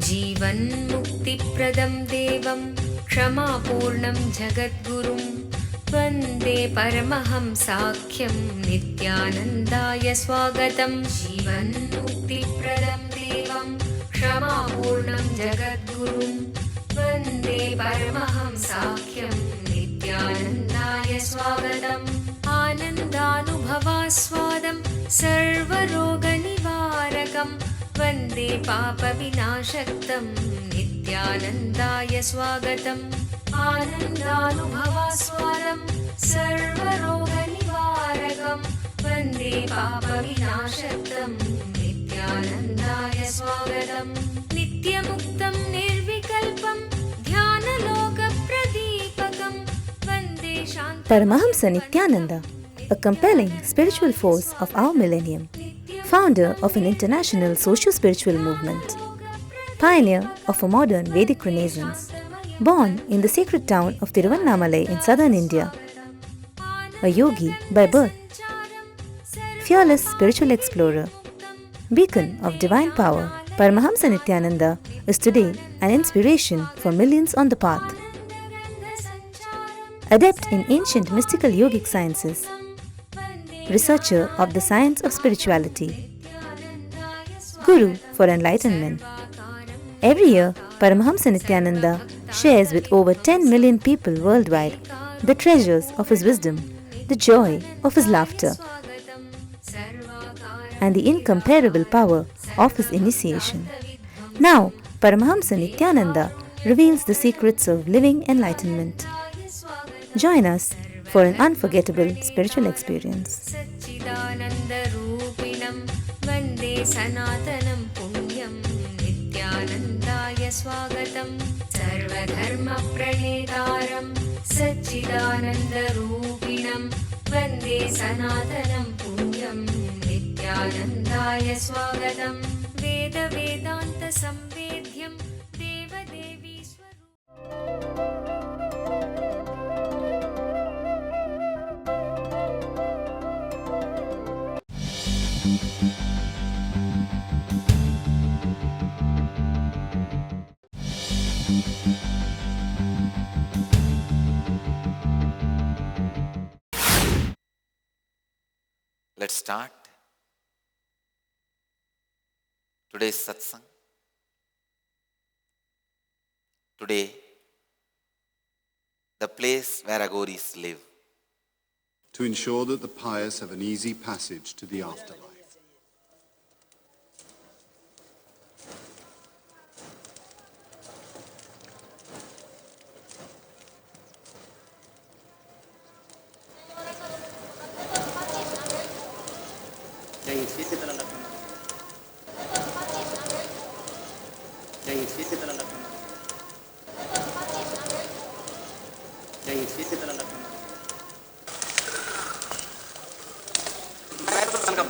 जीवन्मुक्तिप्रदं देवं क्षमापूर्णं जगद्गुरुं वन्दे परमहंसाख्यं नित्यानन्दाय स्वागतं। जीवन्मुक्तिप्रदं देवं क्षमापूर्णं जगद्गुरुं वन्दे परमहंसाख्यं नित्यानन्दाय स्वागतम्। आनन्दानुभवास्वादं सर्वरोगनिवारकं वन्दे पापविनाशक्तं नित्यानन्दाय स्वागतम्। आनन्दानुभवास्वादं सर्वरोगनिवारकं वन्दे पापविनाशक्तं नित्यानन्दाय स्वागतम्। नित्यमुक्तं निर्विकल्पं ध्यानलोकप्रदीपकं वन्दे शान्ति। Paramahamsa Nithyananda, a compelling spiritual force of our millennium, founder of an international socio-spiritual movement, pioneer of a modern Vedic renaissance, born in the sacred town of Tiruvannamalai in southern India, a yogi by birth, fearless spiritual explorer, beacon of divine power, Paramahamsa Nithyananda is today an inspiration for millions on the path. Adept in ancient mystical yogic sciences, researcher of the science of spirituality, Guru for enlightenment. Every year, Paramahamsa Nithyananda shares with over 10 million people worldwide the treasures of his wisdom, the joy of his laughter, and the incomparable power of his initiation. Now, Paramahamsa Nithyananda reveals the secrets of living enlightenment. Join us for an unforgettable spiritual experience. वन्दे सनातनं पुण्यं नित्यानन्दाय स्वागतं। सर्वधर्मप्रणेतारं सच्चिदानन्दरूपिणं वन्दे सनातनं पुण्यं नित्यानन्दाय स्वागतं। वेदवेदान्तसंवेद्यं देवदेवी स्वरूपम्। Let's start today's satsang. Today, the place where Aghoris live. To ensure that the pious have an easy passage to the afterlife.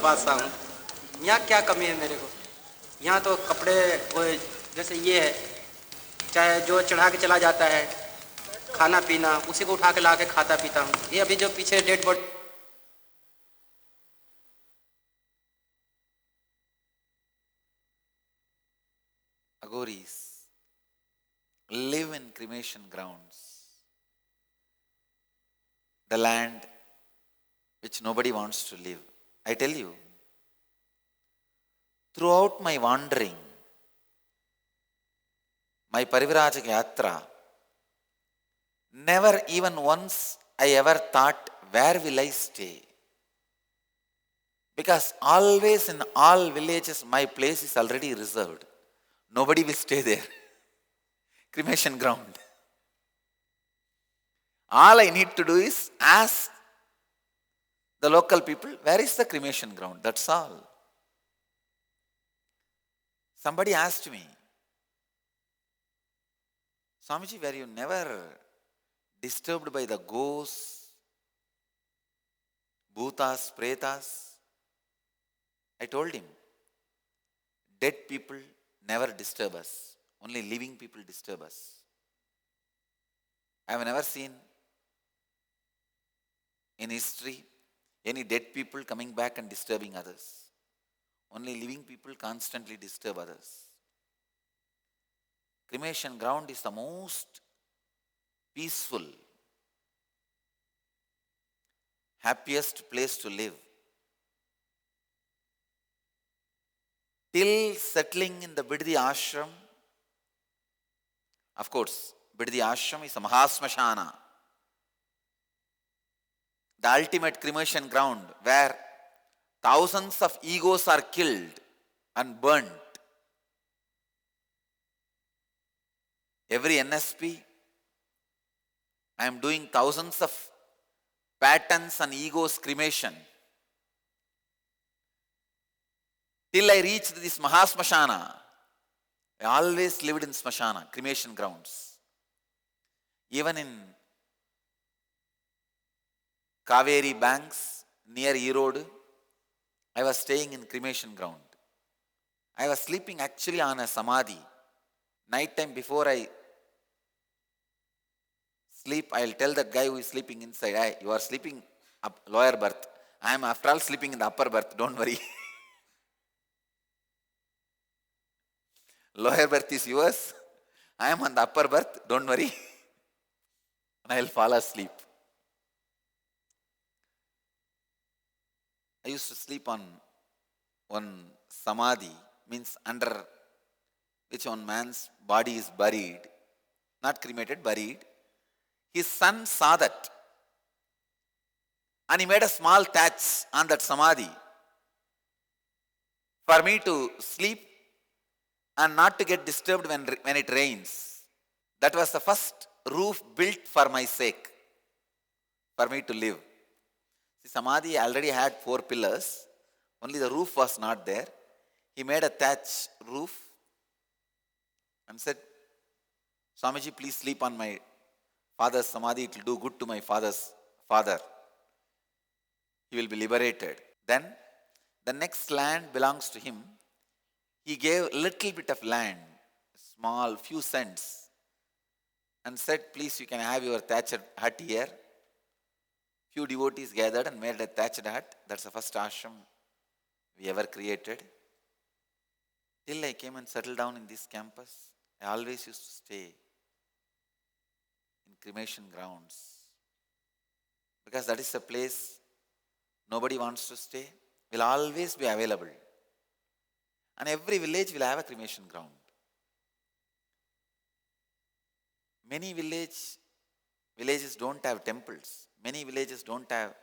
बादशाह हूँ। यहाँ क्या कमी है मेरे को? यहाँ तो कपड़े वो जैसे ये है, चाहे जो चढ़ा के चला जाता है, खाना पीना उसी को उठा के ला के खाता पीता हूँ। ये अभी जो पीछे dead body Aghoris live in cremation grounds, the land which nobody wants to live. I tell you, throughout my wandering, my Parivrajaka Yatra, never even once I ever thought, where will I stay? Because always in all villages, my place is already reserved. Nobody will stay there. Cremation ground. All I need to do is ask the local people, where is the cremation ground? That's all. Somebody asked me, Swamiji, were you never disturbed by the ghosts, bhutas, pretas? I told him, dead people never disturb us. Only living people disturb us. I have never seen in history any dead people coming back and disturbing others. Only living people constantly disturb others. Cremation ground is the most peaceful, happiest place to live. Till settling in the Biddi ashram, of course, Biddi ashram is a Mahasmashana, the ultimate cremation ground where thousands of egos are killed and burnt. Every NSP, I am doing thousands of patterns and egos cremation. Till I reached this Mahasmashana, I always lived in Smashana, cremation grounds. Even in Kaveri banks near Erode, I was staying in cremation ground. I was sleeping actually on a samadhi. Night time before I sleep, I'll tell the guy who is sleeping inside, hey, you are sleeping up lower berth. I am after all sleeping in the upper berth, don't worry. Lower berth is yours. I am on the upper berth, don't worry. And I will fall asleep. I used to sleep on one samadhi, means under which one man's body is buried, not cremated, buried. His son saw that. And he made a small thatch on that samadhi for me to sleep and not to get disturbed when it rains. That was the first roof built for my sake, for me to live. See, samadhi already had 4 pillars, only the roof was not there. He made a thatch roof and said, Swamiji, please sleep on my father's samadhi, it will do good to my father's father. He will be liberated. Then, the next land belongs to him. He gave a little bit of land, small, few cents, and said, please, you can have your thatched hut here. Few devotees gathered and made a thatched hut. That's the first ashram we ever created. Till I came and settled down in this campus, I always used to stay in cremation grounds. Because that is a place nobody wants to stay, will always be available. And every village will have a cremation ground. Many villages don't have temples. Many villages don't have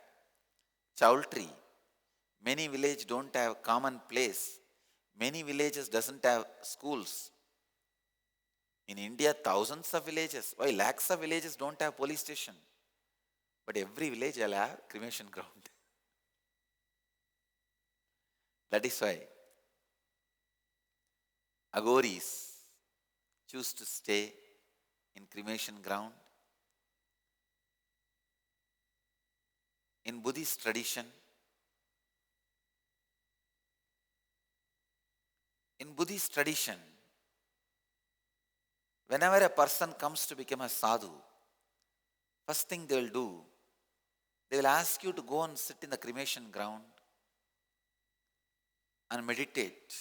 chowltry. Many villages don't have common place. Many villages doesn't have schools. In India, thousands of villages, why lakhs of villages don't have police station. But every village will have cremation ground. That is why Aghoris choose to stay in cremation ground. In Buddhist tradition, whenever a person comes to become a sadhu, first thing they will do, they will ask you to go and sit in the cremation ground and meditate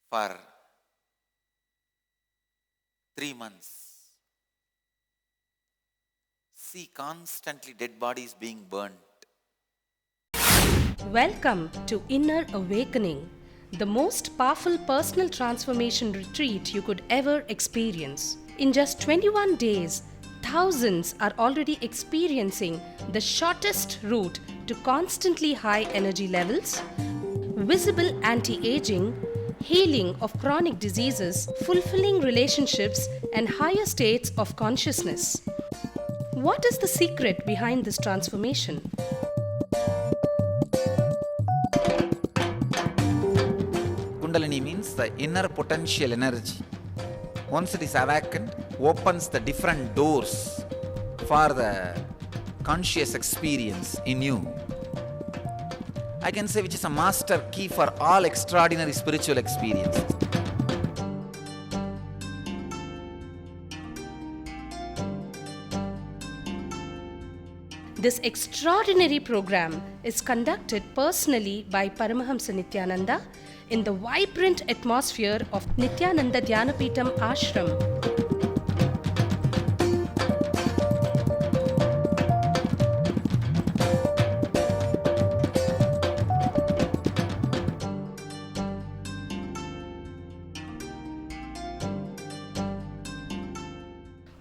for 3 months. See constantly dead bodies being burnt. Welcome to Inner Awakening, the most powerful personal transformation retreat you could ever experience. In just 21 days, thousands are already experiencing the shortest route to constantly high energy levels, visible anti-aging, healing of chronic diseases, fulfilling relationships, and higher states of consciousness. What is the secret behind this transformation? Kundalini means the inner potential energy. Once it is awakened, opens the different doors for the conscious experience in you. I can say which is a master key for all extraordinary spiritual experiences. This extraordinary program is conducted personally by Paramahamsa Nithyananda in the vibrant atmosphere of Nithyananda Dhyanapitham Ashram.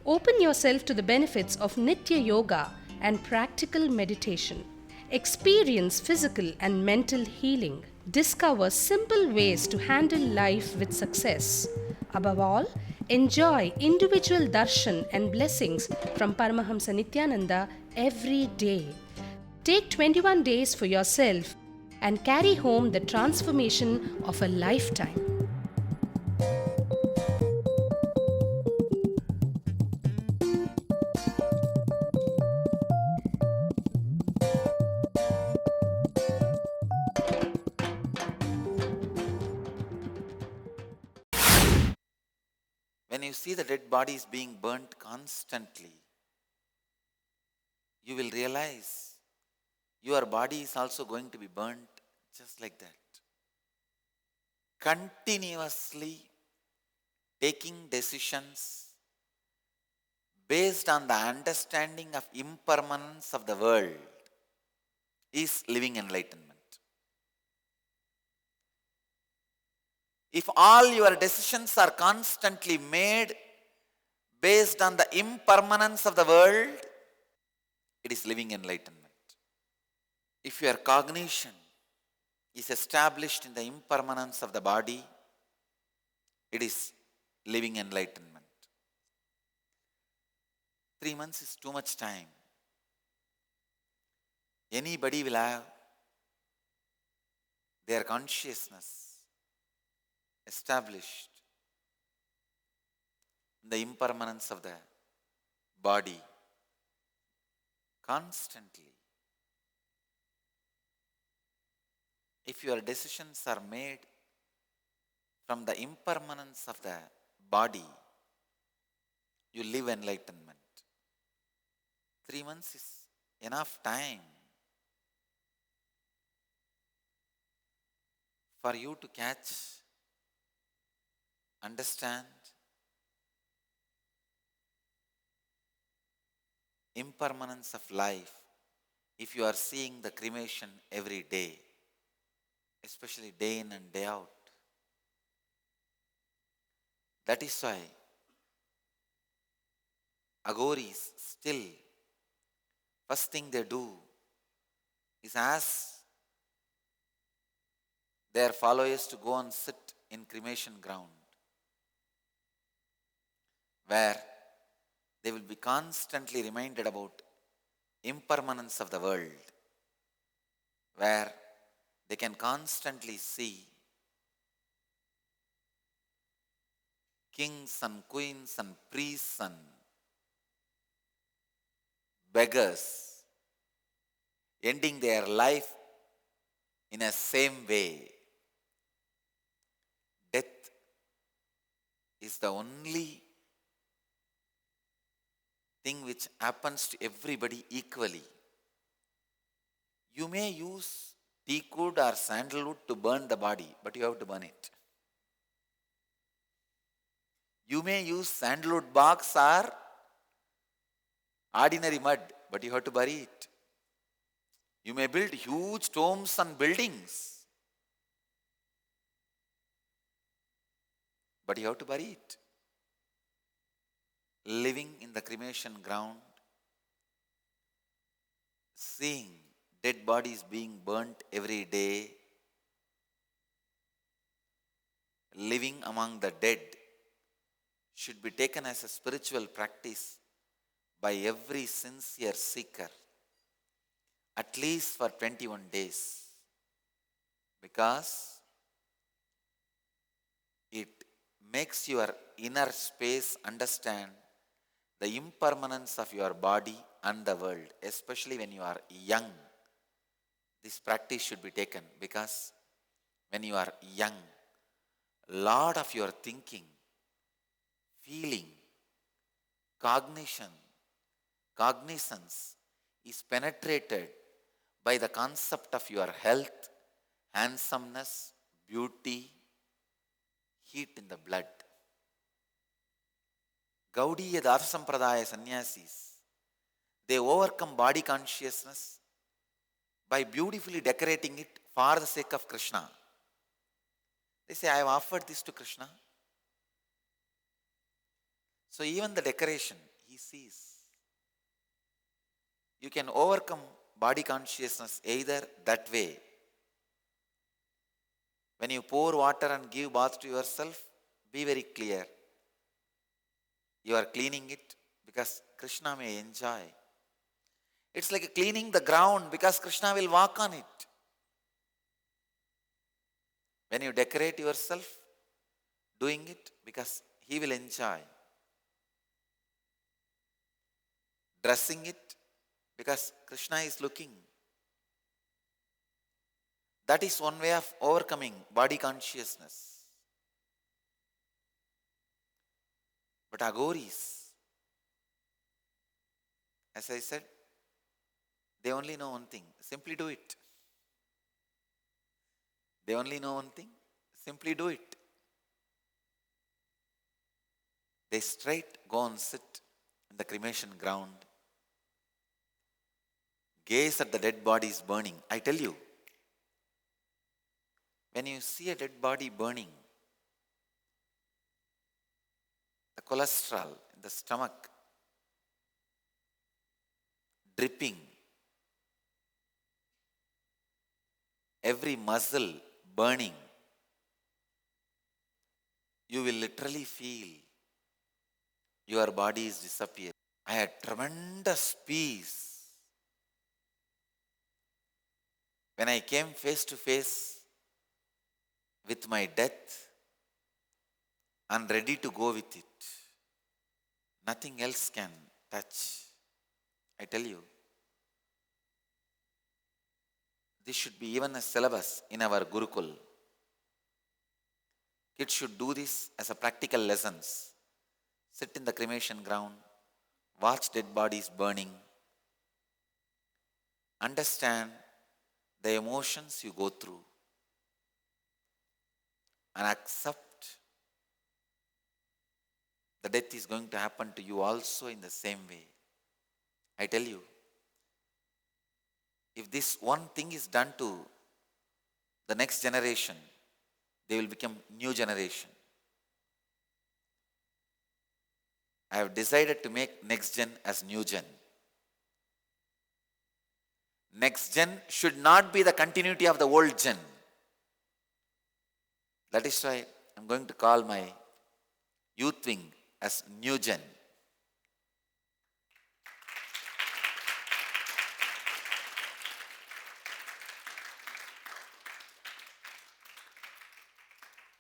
Open yourself to the benefits of Nitya Yoga and practical meditation. Experience physical and mental healing. Discover simple ways to handle life with success. Above all, enjoy individual darshan and blessings from Paramahamsa Nithyananda every day. Take 21 days for yourself and carry home the transformation of a lifetime. When you see the dead bodies being burnt constantly, you will realize your body is also going to be burnt just like that. Continuously taking decisions based on the understanding of impermanence of the world is living enlightenment. If all your decisions are constantly made based on the impermanence of the world, it is living enlightenment. If your cognition is established in the impermanence of the body, it is living enlightenment. 3 months is too much time. Anybody will have their consciousness established in the impermanence of the body constantly. If your decisions are made from the impermanence of the body, you live enlightenment. 3 months is enough time for you to catch, understand impermanence of life. If you are seeing the cremation every day, especially day in and day out, that is why Aghoris still, first thing they do is ask their followers to go and sit in cremation ground, where they will be constantly reminded about impermanence of the world, where they can constantly see kings and queens and priests and beggars ending their life in a same way. Death is the only thing which happens to everybody equally. You may use teakwood or sandalwood to burn the body, but you have to burn it. You may use sandalwood box or ordinary mud, but you have to bury it. You may build huge tombs and buildings, but you have to bury it. Living in the cremation ground, seeing dead bodies being burnt every day, living among the dead should be taken as a spiritual practice by every sincere seeker, at least for 21 days, because it makes your inner space understand the impermanence of your body and the world, especially when you are young. This practice should be taken because when you are young, lot of your thinking, feeling, cognizance is penetrated by the concept of your health, handsomeness, beauty, heat in the blood. Gaudiya Dasa Sampradaya sannyasis, they overcome body consciousness by beautifully decorating it for the sake of Krishna. They say, I have offered this to Krishna. So even the decoration, he sees. You can overcome body consciousness either that way. When you pour water and give bath to yourself, be very clear. You are cleaning it because Krishna may enjoy. It's like cleaning the ground because Krishna will walk on it. When you decorate yourself, doing it because he will enjoy. Dressing it because Krishna is looking. That is one way of overcoming body consciousness. But Aghoris, as I said, they only know one thing, simply do it. They only know one thing, simply do it. They straight go and sit in the cremation ground, gaze at the dead bodies burning. I tell you, when you see a dead body burning, the cholesterol in the stomach dripping, every muscle burning, you will literally feel your body is disappearing. I had tremendous peace when I came face to face with my death and ready to go with it. Nothing else can touch. I tell you, this should be even a syllabus in our Gurukul. Kids should do this as a practical lessons. Sit in the cremation ground, watch dead bodies burning, understand the emotions you go through, and accept the death is going to happen to you also in the same way. I tell you, if this one thing is done to the next generation, they will become new generation. I have decided to make next gen as new gen. Next gen should not be the continuity of the old gen. That is why I am going to call my youth wing as new gen.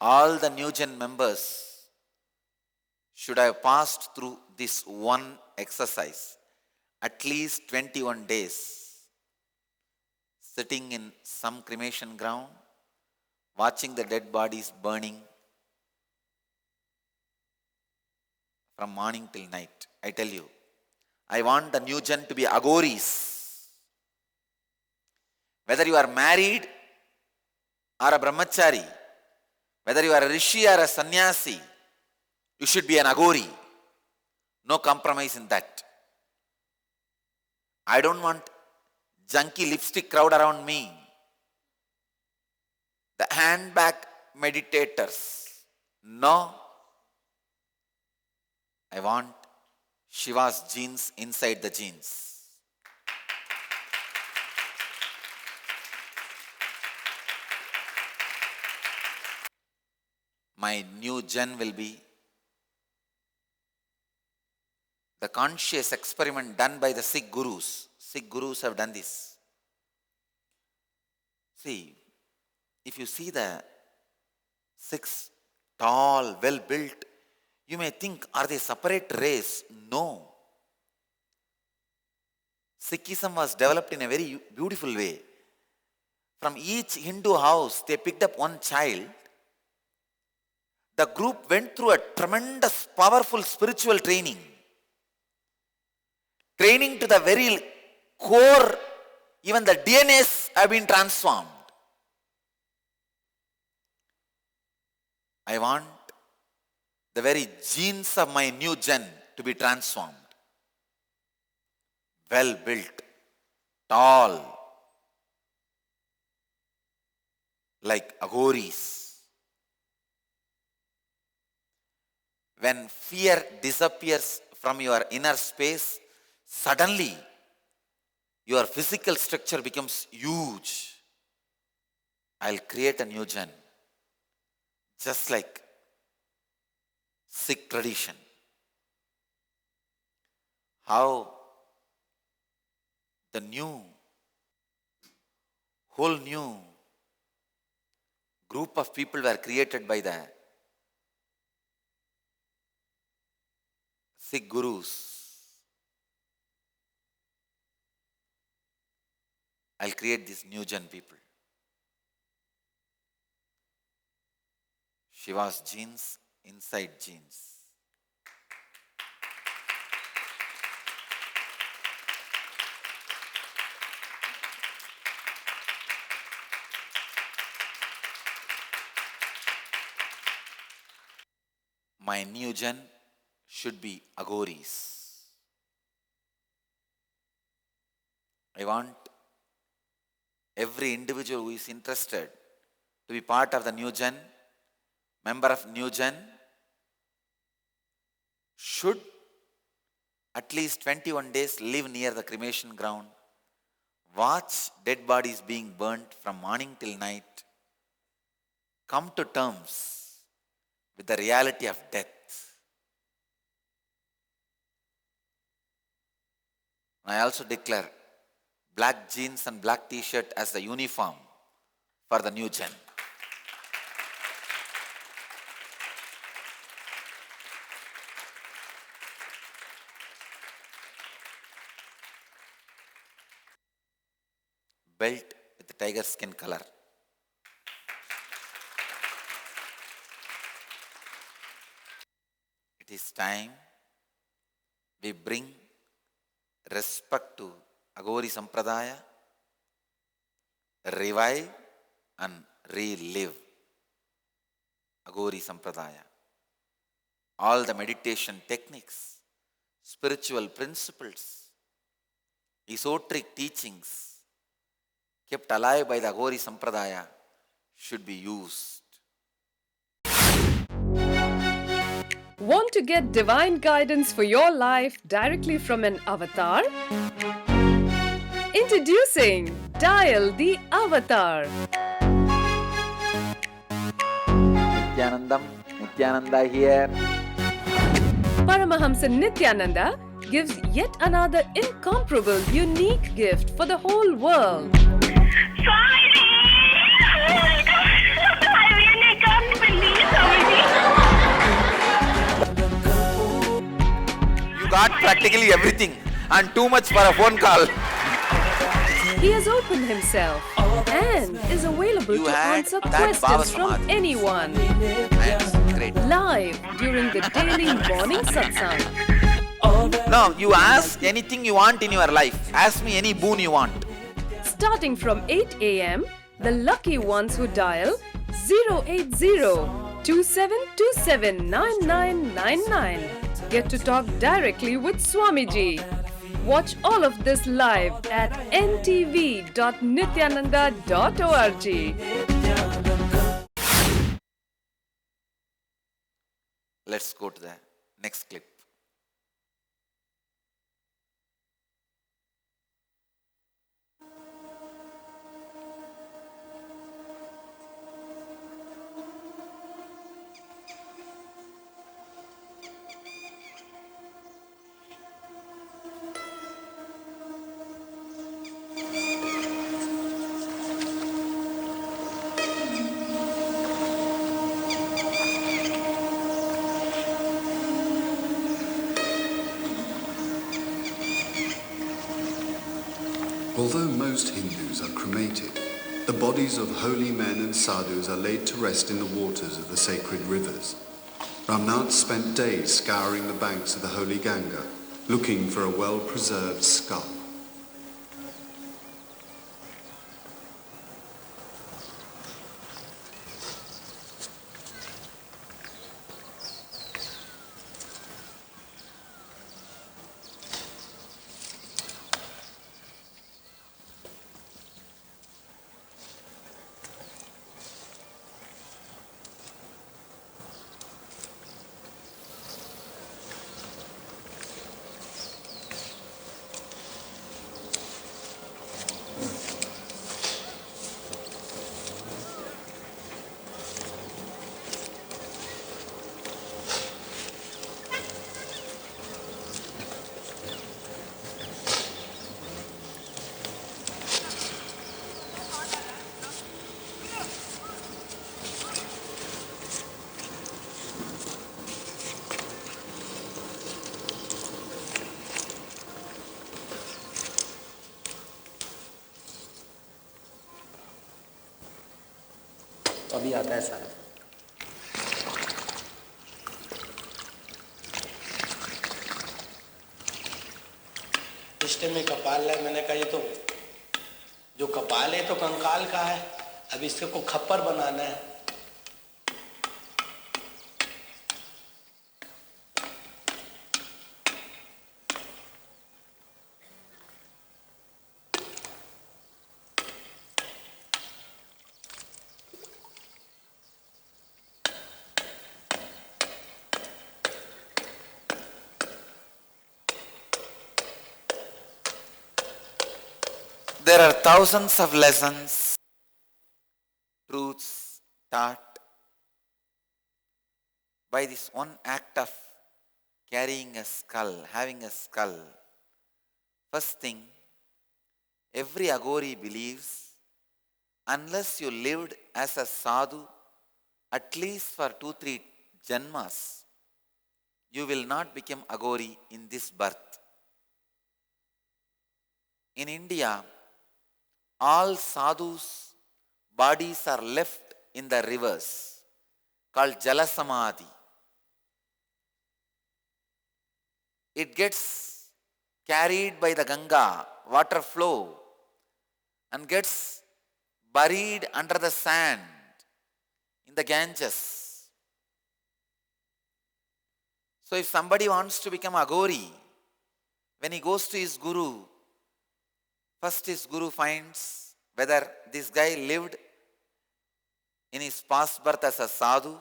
All the new gen members should have passed through this one exercise, at least 21 days, sitting in some cremation ground, watching the dead bodies burning from morning till night. I tell you, I want the new gen to be Aghoris. Whether you are married or a brahmachari, whether you are a rishi or a sannyasi, you should be an Aghori. No compromise in that. I don't want junky lipstick crowd around me. The handbag meditators. No. I want Shiva's jeans inside the jeans. My new gen will be the conscious experiment done by the Sikh Gurus. Sikh Gurus have done this. See, if you see the Sikhs, tall, well built, you may think, are they separate race? No. Sikhism was developed in a very beautiful way. From each Hindu house, they picked up one child. The group went through a tremendous, powerful spiritual training. Training to the very core, even the DNAs have been transformed. I want the very genes of my new gen to be transformed. Well built, tall, like Aghoris. When fear disappears from your inner space, suddenly your physical structure becomes huge. I'll create a new gen, just like Sikh tradition. How the whole new group of people were created by the Sikh gurus. I'll create these new gen people. Shiva's genes inside genes. My new gen should be Aghoris. I want every individual who is interested to be part of the new gen, member of new gen, should at least 21 days live near the cremation ground, watch dead bodies being burnt from morning till night, come to terms with the reality of death. I also declare black jeans and black t-shirt as the uniform for the new gen. Belt with the tiger skin color. It is time we bring respect to Aghori Sampradaya, revive and relive Aghori Sampradaya. All the meditation techniques, spiritual principles, esoteric teachings kept alive by the Aghori Sampradaya should be used. Want to get divine guidance for your life directly from an avatar? Introducing Dial the Avatar. Nithyananda here. Paramahamsa Nithyananda gives yet another incomparable, unique gift for the whole world. You got practically everything and too much for a phone call. He has opened himself and is available to answer questions from anyone. Great. Live during the daily morning satsang. No, you ask anything you want in your life. Ask me any boon you want. Starting from 8 a.m., the lucky ones who dial 080-2727-9999 get to talk directly with Swamiji. Watch all of this live at ntv.nithyananda.org. Let's go to the next clip. Although most Hindus are cremated, the bodies of holy men and sadhus are laid to rest in the waters of the sacred rivers. Ramnath spent days scouring the banks of the holy Ganga, looking for a well-preserved skull. तभी आता है सारा। रिश्ते में कपाल है, मैंने कहा ये तो जो कपाल है तो कंकाल का है, अब इसको खप्पर बनाना है। There are thousands of lessons, truths taught by this one act of carrying a skull, having a skull. First thing, every Aghori believes unless you lived as a sadhu at least for 2-3 janmas, you will not become Aghori in this birth. In India, all sadhus' bodies are left in the rivers called Jalasamadhi. It gets carried by the Ganga, water flow, and gets buried under the sand in the Ganges. So if somebody wants to become Aghori, when he goes to his guru, first his guru finds whether this guy lived in his past birth as a sadhu,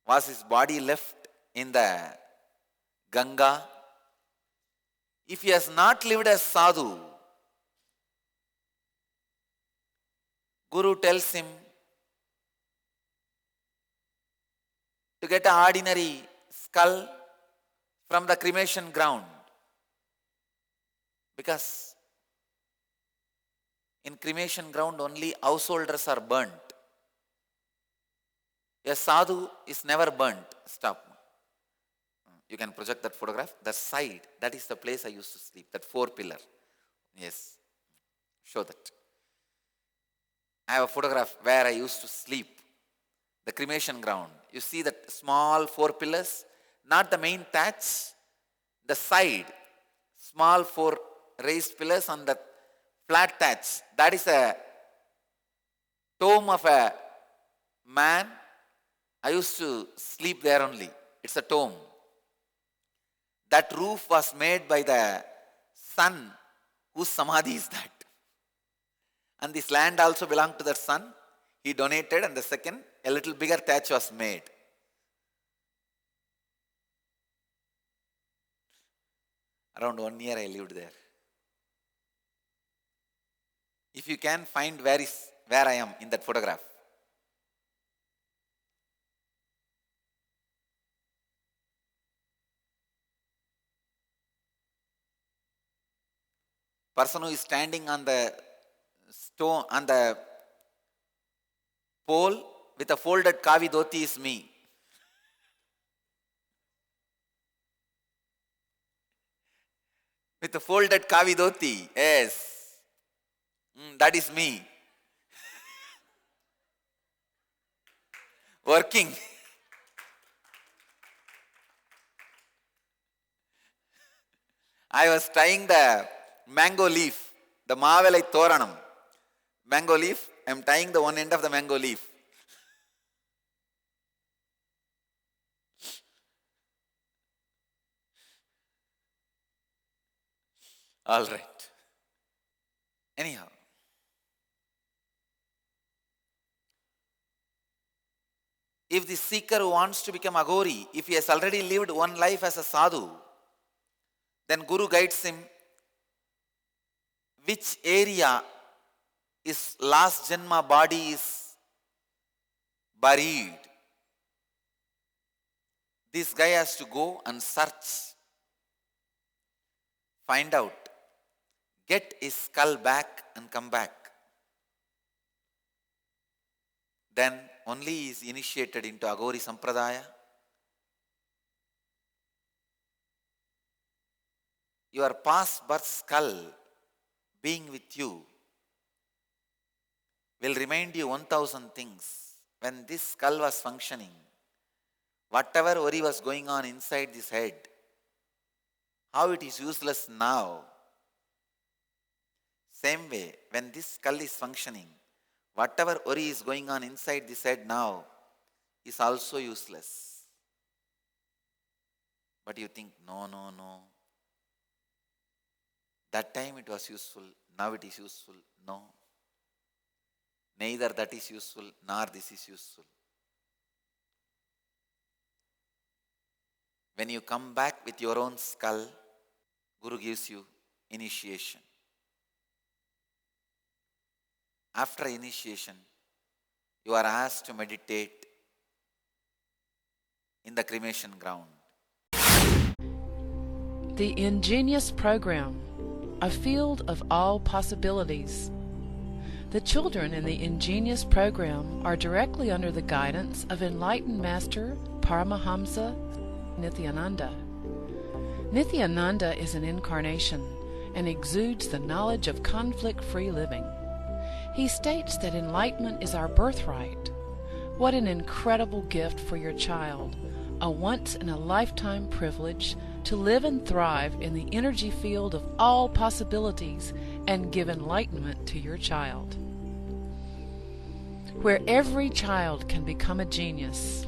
was his body left in the Ganga. If he has not lived as sadhu, guru tells him to get an ordinary skull from the cremation ground, because in cremation ground only householders are burnt. A sadhu is never burnt. Stop. You can project that photograph. The side, that is the place I used to sleep, that 4-pillar. Yes, show that. I have a photograph where I used to sleep, the cremation ground. You see that small 4 pillars, not the main thatch, the side, small 4 raised pillars on the flat thatch. That is a tomb of a man. I used to sleep there only. It's a tomb. That roof was made by the son whose samadhi is that. And this land also belonged to that son. He donated, and the second, a little bigger thatch was made. Around 1 year I lived there. If you can find where I am in that photograph. Person who is standing on the stone, on the pole with a folded kavi dhoti is me. With a folded kavi dhoti, yes. That is me. Working. I was tying the mango leaf, the Maavelai Thoranam. Mango leaf, I am tying the one end of the mango leaf. All right. Anyhow. If the seeker who wants to become Aghori, if he has already lived one life as a sadhu, then Guru guides him which area his last Janma body is buried. This guy has to go and search, find out, get his skull back and come back. Then only he is initiated into Aghori Sampradaya. Your past birth skull being with you, will remind you 1,000 things. When this skull was functioning, whatever worry was going on inside this head, how it is useless now. Same way, when this skull is functioning, whatever worry is going on inside this head now is also useless. But you think, no. That time it was useful, now it is useful. No. Neither that is useful, nor this is useful. When you come back with your own skull, Guru gives you initiation. After initiation, you are asked to meditate in the cremation ground. The Ingenious program, a field of all possibilities. The children in the Ingenious program are directly under the guidance of enlightened Master Paramahamsa Nithyananda. Nithyananda is an incarnation and exudes the knowledge of conflict-free living. He states that enlightenment is our birthright. What an incredible gift for your child, a once-in-a-lifetime privilege to live and thrive in the energy field of all possibilities and give enlightenment to your child. Where every child can become a genius.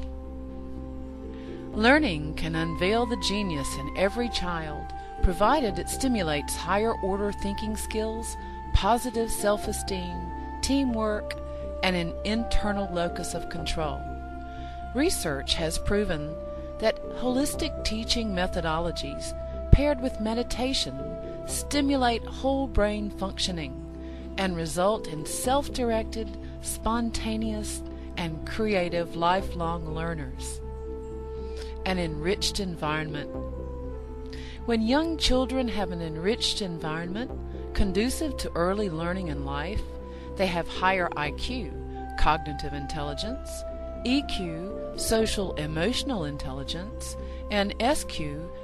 Learning can unveil the genius in every child, provided it stimulates higher-order thinking skills, positive self-esteem, teamwork, and an internal locus of control. Research has proven that holistic teaching methodologies paired with meditation stimulate whole brain functioning and result in self-directed, spontaneous, and creative lifelong learners. An enriched environment. When young children have an enriched environment conducive to early learning in life, they have higher IQ, cognitive intelligence, EQ, social emotional intelligence, and SQ,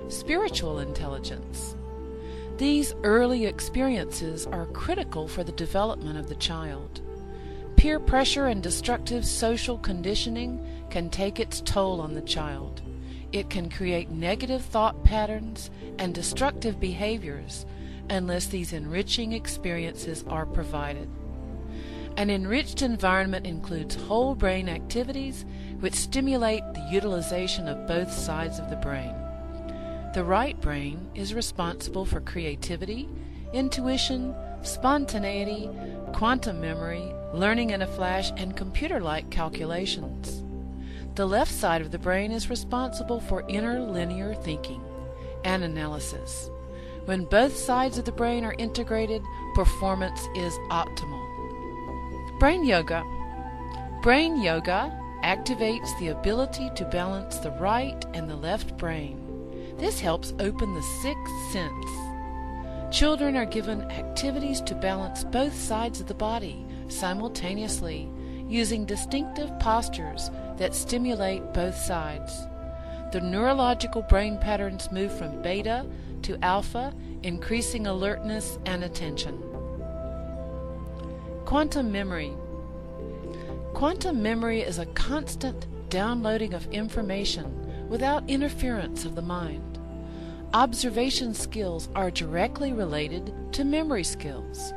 spiritual intelligence. These early experiences are critical for the development of the child. Peer pressure and destructive social conditioning can take its toll on the child. It can create negative thought patterns and destructive behaviors unless these enriching experiences are provided. An enriched environment includes whole brain activities which stimulate the utilization of both sides of the brain. The right brain is responsible for creativity, intuition, spontaneity, quantum memory, learning in a flash, and computer-like calculations. The left side of the brain is responsible for inner linear thinking and analysis. When both sides of the brain are integrated, performance is optimal. Brain yoga. Brain yoga activates the ability to balance the right and the left brain. This helps open the sixth sense. Children are given activities to balance both sides of the body simultaneously, using distinctive postures that stimulate both sides. The neurological brain patterns move from beta to alpha, increasing alertness and attention. Quantum memory. Quantum memory is a constant downloading of information without interference of the mind. Observation skills are directly related to memory skills.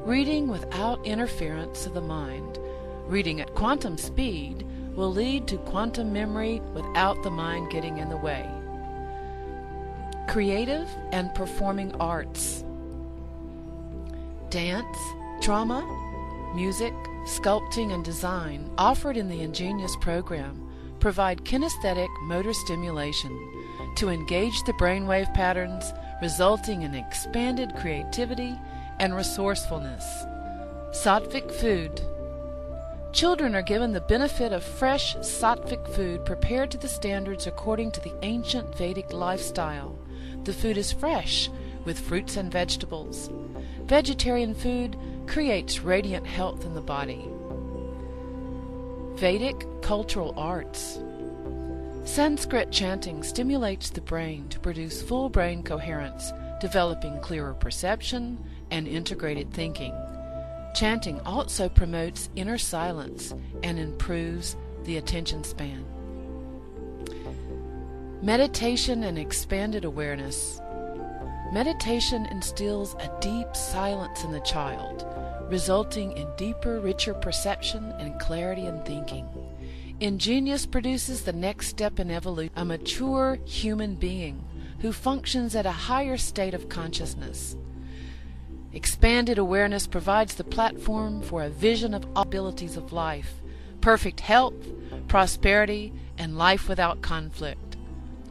Reading without interference of the mind, reading at quantum speed, will lead to quantum memory without the mind getting in the way. Creative and performing arts. Dance, drama, music, sculpting, and design offered in the Ingenious program provide kinesthetic motor stimulation to engage the brainwave patterns, resulting in expanded creativity and resourcefulness. Sattvic food. Children are given the benefit of fresh sattvic food prepared to the standards according to the ancient Vedic lifestyle. The food is fresh, with fruits and vegetables. Vegetarian food creates radiant health in the body. Vedic cultural arts. Sanskrit chanting stimulates the brain to produce full brain coherence, developing clearer perception and integrated thinking. Chanting also promotes inner silence and improves the attention span. Meditation and expanded awareness. Meditation instills a deep silence in the child, resulting in deeper, richer perception and clarity in thinking. Ingenious produces the next step in evolution, a mature human being who functions at a higher state of consciousness. Expanded awareness provides the platform for a vision of all abilities of life, perfect health, prosperity, and life without conflict.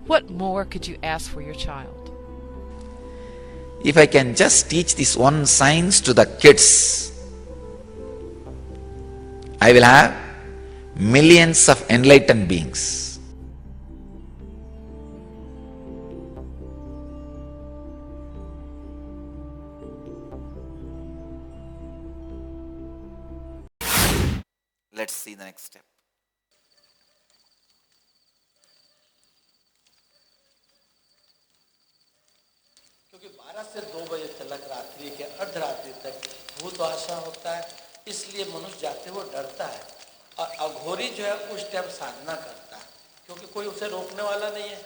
What more could you ask for your child? If I can just teach this one science to the kids, I will have millions of enlightened beings. Let's see the next step. क्योंकि 12 से 2 बजे तक रात्रि के अर्धरात्रि तक भूत आशा होता है, इसलिए मनुष्य जाते वो डरता है। और अघोरी जो है उस टाइम साधना करता है, क्योंकि कोई उसे रोकने वाला नहीं है,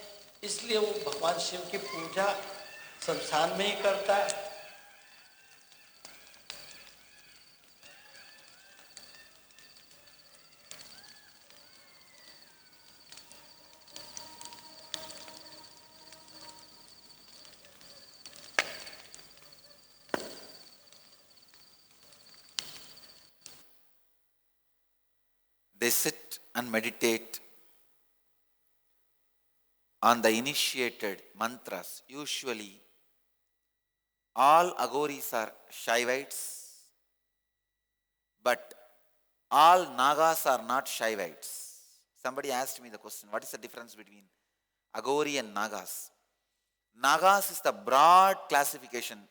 इसलिए वो भगवान शिव की पूजा शमशान में ही करता है। They sit and meditate on the initiated mantras. Usually, all Aghoris are Shaivites, but all Nagas are not Shaivites. Somebody asked me the question, what is the difference between Aghori and Nagas? Nagas is the broad classification.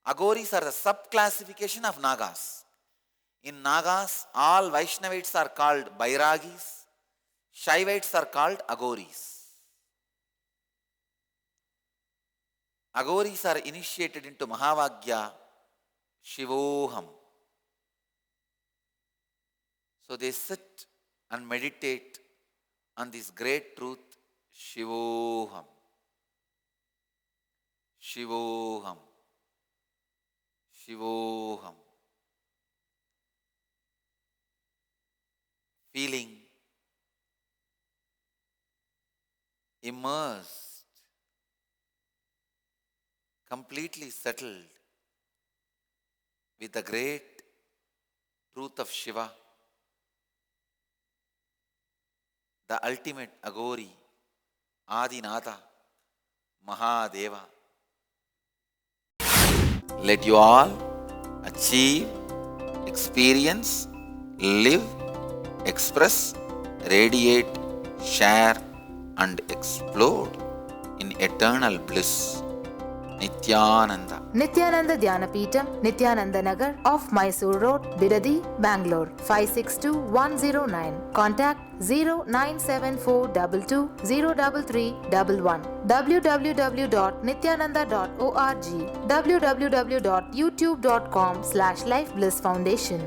Aghoris are the sub-classification of Nagas. In Nagas, all Vaishnavites are called Bairagis, Shaivites are called Aghoris. Aghoris are initiated into Mahavagya, Shivoham. So they sit and meditate on this great truth, Shivoham. Shivoham. Shivoham. Feeling immersed, completely settled with the great truth of Shiva, the ultimate Aghori, Adinatha, Mahadeva. Let you all achieve, experience, live, express, radiate, share and explode in eternal bliss. Nithyananda. Nithyananda Dhyanapitham, Nithyananda Nagar, off Mysore Road, Bidadi, Bangalore, 562109. Contact 097422033311. www.nithyananda.org. www.youtube.com/Life Bliss Foundation.